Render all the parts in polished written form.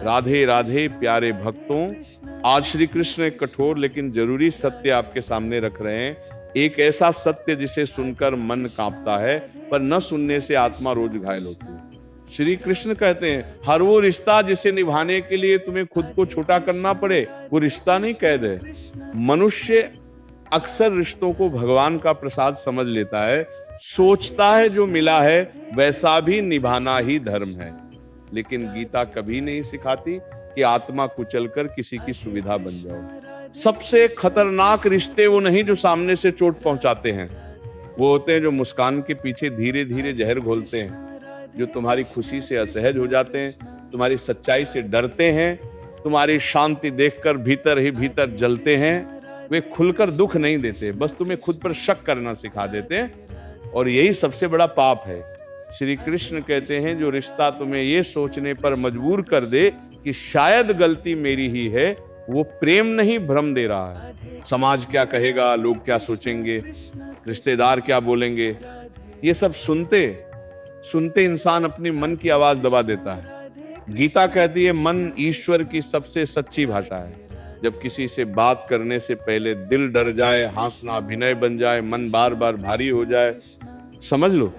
राधे राधे प्यारे भक्तों, आज श्री कृष्ण एक कठोर लेकिन जरूरी सत्य आपके सामने रख रहे हैं। एक ऐसा सत्य जिसे सुनकर मन कांपता है, पर न सुनने से आत्मा रोज घायल होती है। श्री कृष्ण कहते हैं हर वो रिश्ता जिसे निभाने के लिए तुम्हें खुद को छोटा करना पड़े, वो रिश्ता नहीं कैद है। मनुष्य अक्सर रिश्तों को भगवान का प्रसाद समझ लेता है, सोचता है जो मिला है वैसा भी निभाना ही धर्म है। लेकिन गीता कभी नहीं सिखाती कि आत्मा कुचलकर किसी की सुविधा बन जाओ। सबसे खतरनाक रिश्ते वो नहीं जो सामने से चोट पहुंचाते हैं, वो होते हैं जो मुस्कान के पीछे धीरे धीरे जहर घोलते हैं, जो तुम्हारी खुशी से असहज हो जाते हैं, तुम्हारी सच्चाई से डरते हैं, तुम्हारी शांति देखकर भीतर ही भीतर जलते हैं। वे खुलकर दुख नहीं देते, बस तुम्हें खुद पर शक करना सिखा देते हैं, और यही सबसे बड़ा पाप है। श्री कृष्ण कहते हैं जो रिश्ता तुम्हें ये सोचने पर मजबूर कर दे कि शायद गलती मेरी ही है, वो प्रेम नहीं भ्रम दे रहा है। समाज क्या कहेगा, लोग क्या सोचेंगे, रिश्तेदार क्या बोलेंगे, ये सब सुनते सुनते इंसान अपनी मन की आवाज दबा देता है। गीता कहती है मन ईश्वर की सबसे सच्ची भाषा है। जब किसी से बात करने से पहले दिल डर जाए, हंसना अभिनय बन जाए, मन बार बार भारी हो जाए, समझ लो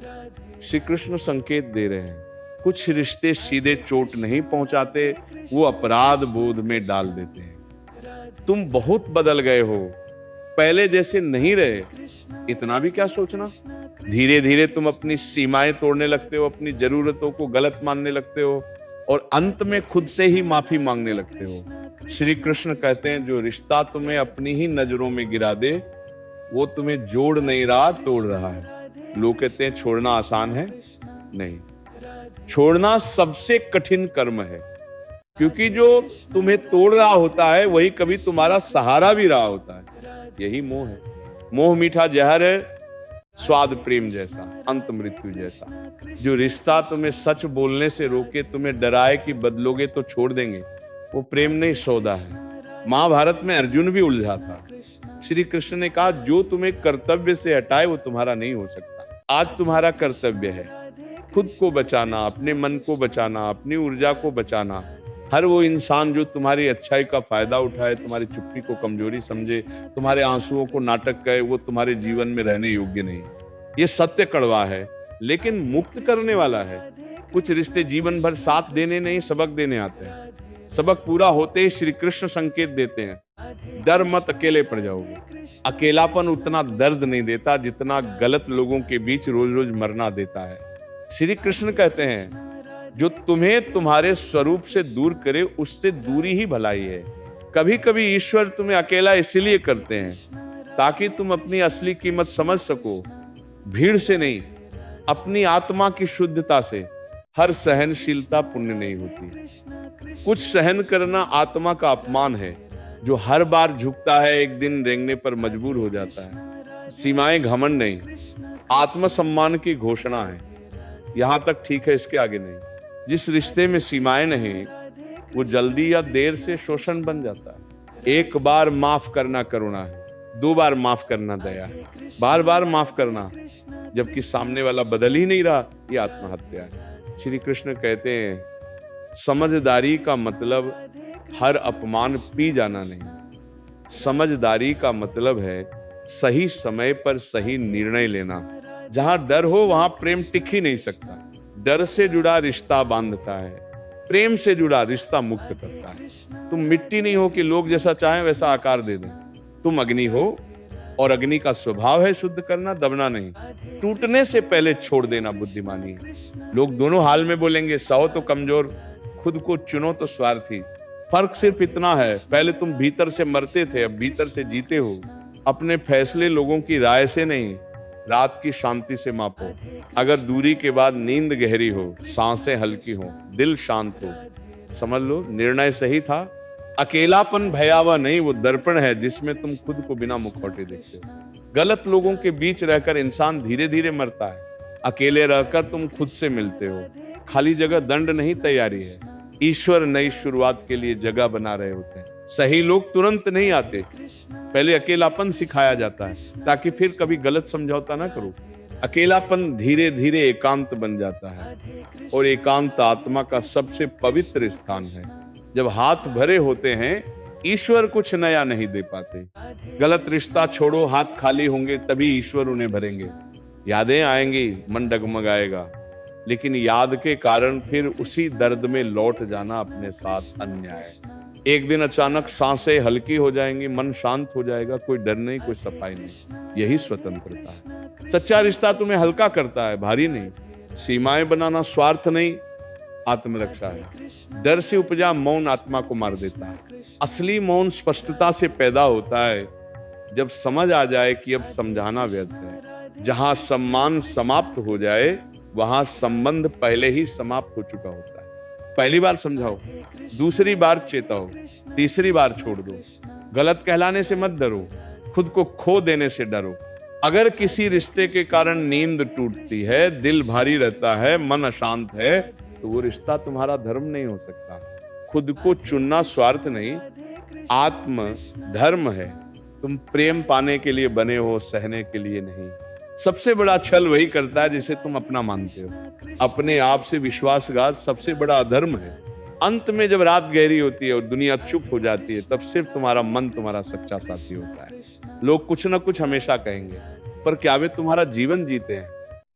श्री कृष्ण संकेत दे रहे हैं। कुछ रिश्ते सीधे चोट नहीं पहुंचाते, वो अपराध बोध में डाल देते हैं। तुम बहुत बदल गए हो, पहले जैसे नहीं रहे, इतना भी क्या सोचना। धीरे धीरे तुम अपनी सीमाएं तोड़ने लगते हो, अपनी जरूरतों को गलत मानने लगते हो, और अंत में खुद से ही माफी मांगने लगते हो। श्री कृष्ण कहते हैं जो रिश्ता तुम्हें अपनी ही नजरों में गिरा दे, वो तुम्हें जोड़ नहीं रहा, तोड़ रहा है। लोग कहते हैं छोड़ना आसान है, नहीं, छोड़ना सबसे कठिन कर्म है, क्योंकि जो तुम्हें तोड़ रहा होता है वही कभी तुम्हारा सहारा भी रहा होता है। यही मोह है। मोह मीठा जहर है, स्वाद प्रेम जैसा, अंत मृत्यु जैसा। जो रिश्ता तुम्हें सच बोलने से रोके, तुम्हें डराए कि बदलोगे तो छोड़ देंगे, वो प्रेम नहीं, सौदा है। महाभारत में अर्जुन भी उलझा था। श्री कृष्ण ने कहा जो तुम्हें कर्तव्य से हटाए वो तुम्हारा नहीं हो सकता। आज तुम्हारा कर्तव्य है खुद को बचाना, अपने मन को बचाना, अपनी ऊर्जा को बचाना। हर वो इंसान जो तुम्हारी अच्छाई का फायदा उठाए, तुम्हारी चुप्पी को कमजोरी समझे, तुम्हारे आंसुओं को नाटक कहे, वो तुम्हारे जीवन में रहने योग्य नहीं। ये सत्य कड़वा है, लेकिन मुक्त करने वाला है। कुछ रिश्ते जीवन भर साथ देने नहीं, सबक देने आते हैं। सबक पूरा होते ही श्री कृष्ण संकेत देते हैं डर मत, अकेले पड़ जाओगे। अकेलापन उतना दर्द नहीं देता जितना गलत लोगों के बीच रोज रोज मरना देता है। श्री कृष्ण कहते हैं जो तुम्हें तुम्हारे स्वरूप से दूर करे, उससे दूरी ही भलाई है। कभी कभी ईश्वर तुम्हें अकेला इसलिए करते हैं ताकि तुम अपनी असली कीमत समझ सको। भीड़ से नहीं, अपनी आत्मा की शुद्धता से। हर सहनशीलता पुण्य नहीं होती। कुछ सहन करना आत्मा का अपमान है। जो हर बार झुकता है एक दिन रेंगने पर मजबूर हो जाता है। सीमाएं घमंड नहीं, आत्मसम्मान की घोषणा है। यहां तक ठीक है, इसके आगे नहीं। जिस रिश्ते में सीमाएं नहीं, वो जल्दी या देर से शोषण बन जाता है। एक बार माफ करना करुणा है, 2 बार माफ करना दया है, बार बार माफ करना जबकि सामने वाला बदल ही नहीं रहा, ये आत्महत्या है। श्री कृष्ण कहते हैं समझदारी का मतलब हर अपमान पी जाना नहीं। समझदारी का मतलब है सही समय पर सही निर्णय लेना। जहां डर हो वहां प्रेम टिक ही नहीं सकता। डर से जुड़ा रिश्ता बांधता है, प्रेम से जुड़ा रिश्ता मुक्त करता है। तुम मिट्टी नहीं हो कि लोग जैसा चाहें वैसा आकार दे दें। तुम अग्नि हो, और अग्नि का स्वभाव है शुद्ध करना, दबना नहीं। टूटने से पहले छोड़ देना बुद्धिमानी है। लोग दोनों हाल में बोलेंगे, सहो तो कमजोर, खुद को चुनो तो स्वार्थी। फर्क सिर्फ इतना है, पहले तुम भीतर से मरते थे, अब भीतर से जीते हो। अपने फैसले लोगों की राय से नहीं, रात की शांति से मापो। अगर दूरी के बाद नींद गहरी हो, सांसें हल्की हो, दिल शांत हो, समझ लो निर्णय सही था। अकेलापन भयावह नहीं, वो दर्पण है जिसमें तुम खुद को बिना मुखौटे देखते हो। गलत लोगों के बीच रहकर इंसान धीरे धीरे मरता है। अकेले रहकर तुम खुद से मिलते हो। खाली जगह दंड नहीं, तैयारी है। ईश्वर नई शुरुआत के लिए जगह बना रहे होते हैं। सही लोग तुरंत नहीं आते, पहले अकेलापन सिखाया जाता है ताकि फिर कभी गलत समझौता ना करो। अकेलापन धीरे धीरे एकांत बन जाता है, और एकांत आत्मा का सबसे पवित्र स्थान है। जब हाथ भरे होते हैं ईश्वर कुछ नया नहीं दे पाते। गलत रिश्ता छोड़ो, हाथ खाली होंगे तभी ईश्वर उन्हें भरेंगे। यादें आएंगी, मन डगमगाएगा, लेकिन याद के कारण फिर उसी दर्द में लौट जाना अपने साथ अन्याय है। एक दिन अचानक सांसें हल्की हो जाएंगी, मन शांत हो जाएगा, कोई डर नहीं, कोई सफाई नहीं। यही स्वतंत्रता है। सच्चा रिश्ता तुम्हें हल्का करता है, भारी नहीं। सीमाएं बनाना स्वार्थ नहीं, आत्मरक्षा है। डर से उपजा मौन आत्मा को मार देता है। असली मौन स्पष्टता से पैदा होता है, जब समझ आ जाए कि अब समझाना व्यर्थ है। जहां सम्मान समाप्त हो जाए वहां संबंध पहले ही समाप्त हो चुका होता है। पहली बार समझाओ, दूसरी बार चेताओ, तीसरी बार छोड़ दो। गलत कहलाने से मत डरो, खुद को खो देने से डरो। अगर किसी रिश्ते के कारण नींद टूटती है, दिल भारी रहता है, मन अशांत है, तो वो रिश्ता तुम्हारा धर्म नहीं हो सकता। खुद को चुनना स्वार्थ नहीं, आत्म धर्म है। तुम प्रेम पाने के लिए बने हो, सहने के लिए नहीं। सबसे बड़ा छल वही करता है जिसे तुम अपना मानते हो। अपने आप से विश्वासघात सबसे बड़ा अधर्म है। अंत में जब रात गहरी होती है और दुनिया चुप हो जाती है, तब सिर्फ तुम्हारा मन तुम्हारा सच्चा साथी होता है। लोग कुछ ना कुछ हमेशा कहेंगे, पर क्या वे तुम्हारा जीवन जीते हैं?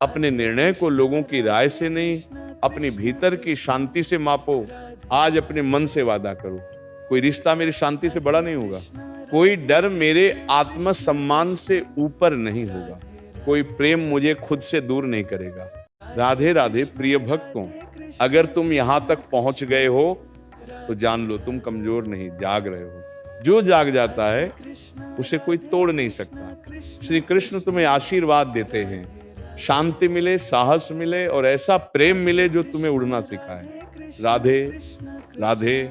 अपने निर्णय को लोगों की राय से नहीं, अपनी भीतर की शांति से मापो। आज अपने मन से वादा करो, कोई रिश्ता मेरी शांति से बड़ा नहीं होगा, कोई डर मेरे आत्मसम्मान से ऊपर नहीं होगा, कोई प्रेम मुझे खुद से दूर नहीं करेगा। राधे राधे प्रिय भक्तों, अगर तुम यहां तक पहुंच गए हो तो जान लो तुम कमजोर नहीं, जाग रहे हो। जो जाग जाता है उसे कोई तोड़ नहीं सकता। श्री कृष्ण तुम्हें आशीर्वाद देते हैं, शांति मिले, साहस मिले और ऐसा प्रेम मिले जो तुम्हें उड़ना सिखाए। राधे राधे।